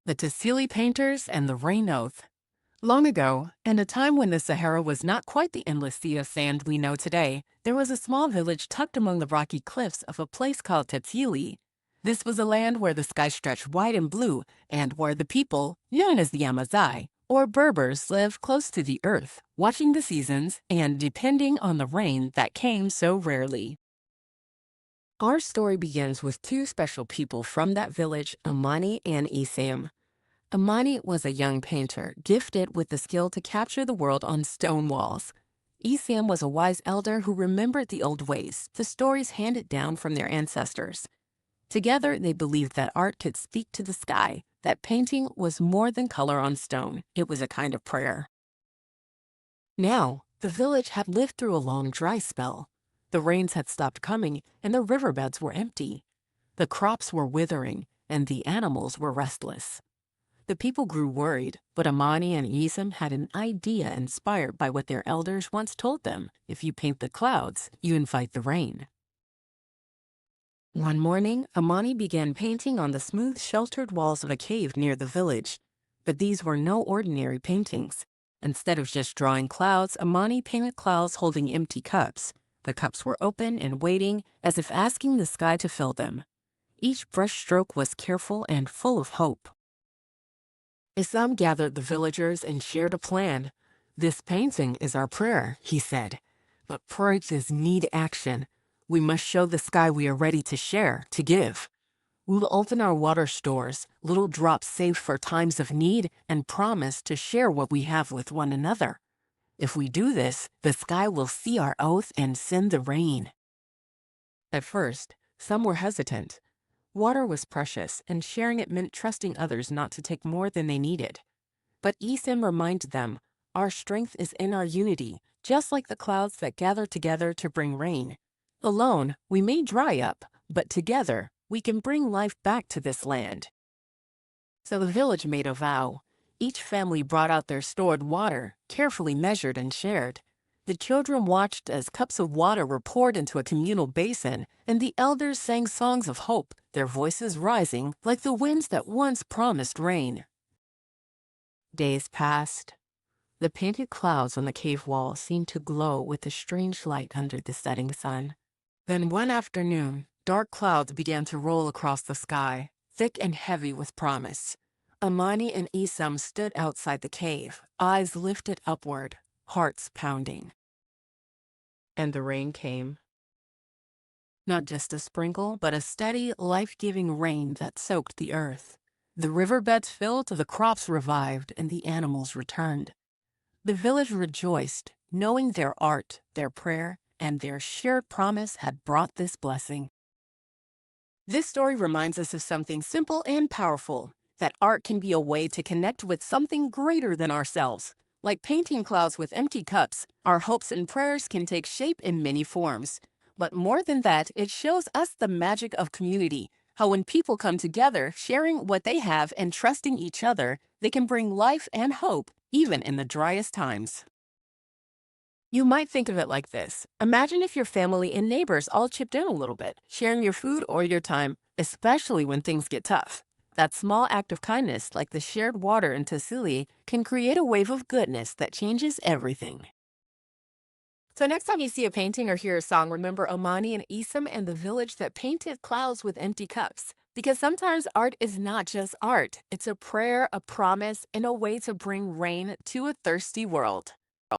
The Tassili painters and the rain oath. Long ago, in a time when the Sahara was not quite the endless sea of sand we know today, there was a small village tucked among the rocky cliffs of a place called Tassili. This was a land where the sky stretched wide and blue, and where the people, known as the Amazigh, or Berbers, lived close to the earth, watching the seasons and depending on the rain that came so rarely. Our story begins with two special people from that village, Amani and Isam. Amani was a young painter, gifted with the skill to capture the world on stone walls. Isam was a wise elder who remembered the old ways, the stories handed down from their ancestors. Together, they believed that art could speak to the sky, that painting was more than color on stone. It was a kind of prayer. Now, the village had lived through a long dry spell. The rains had stopped coming, and the riverbeds were empty. The crops were withering, and the animals were restless. The people grew worried, but Amani and Isam had an idea inspired by what their elders once told them. If you paint the clouds, you invite the rain. One morning, Amani began painting on the smooth, sheltered walls of a cave near the village. But these were no ordinary paintings. Instead of just drawing clouds, Amani painted clouds holding empty cups. The cups were open and waiting, as if asking the sky to fill them. Each brushstroke was careful and full of hope. Isam gathered the villagers and shared a plan. "This painting is our prayer," he said. "But prayers need action. We must show the sky we are ready to share, to give. We will open our water stores, little drops saved for times of need, and promise to share what we have with one another. If we do this, the sky will see our oath and send the rain." At first, some were hesitant. Water was precious, and sharing it meant trusting others not to take more than they needed. But Isam reminded them, our strength is in our unity, just like the clouds that gather together to bring rain. Alone, we may dry up, but together, we can bring life back to this land. So the village made a vow. Each family brought out their stored water, carefully measured and shared. The children watched as cups of water were poured into a communal basin, and the elders sang songs of hope, their voices rising like the winds that once promised rain. Days passed. The painted clouds on the cave wall seemed to glow with a strange light under the setting sun. Then one afternoon, dark clouds began to roll across the sky, thick and heavy with promise. Amani and Isam stood outside the cave, eyes lifted upward, hearts pounding. And the rain came. Not just a sprinkle, but a steady, life-giving rain that soaked the earth. The riverbeds filled, the crops revived, and the animals returned. The village rejoiced, knowing their art, their prayer, and their shared promise had brought this blessing. This story reminds us of something simple and powerful, that art can be a way to connect with something greater than ourselves. Like painting clouds with empty cups, our hopes and prayers can take shape in many forms. But more than that, it shows us the magic of community, how when people come together, sharing what they have and trusting each other, they can bring life and hope, even in the driest times. You might think of it like this. Imagine if your family and neighbors all chipped in a little bit, sharing your food or your time, especially when things get tough. That small act of kindness, like the shared water in Tassili, can create a wave of goodness that changes everything. So next time you see a painting or hear a song, remember Omani and Isam and the village that painted clouds with empty cups. Because sometimes art is not just art. It's a prayer, a promise, and a way to bring rain to a thirsty world.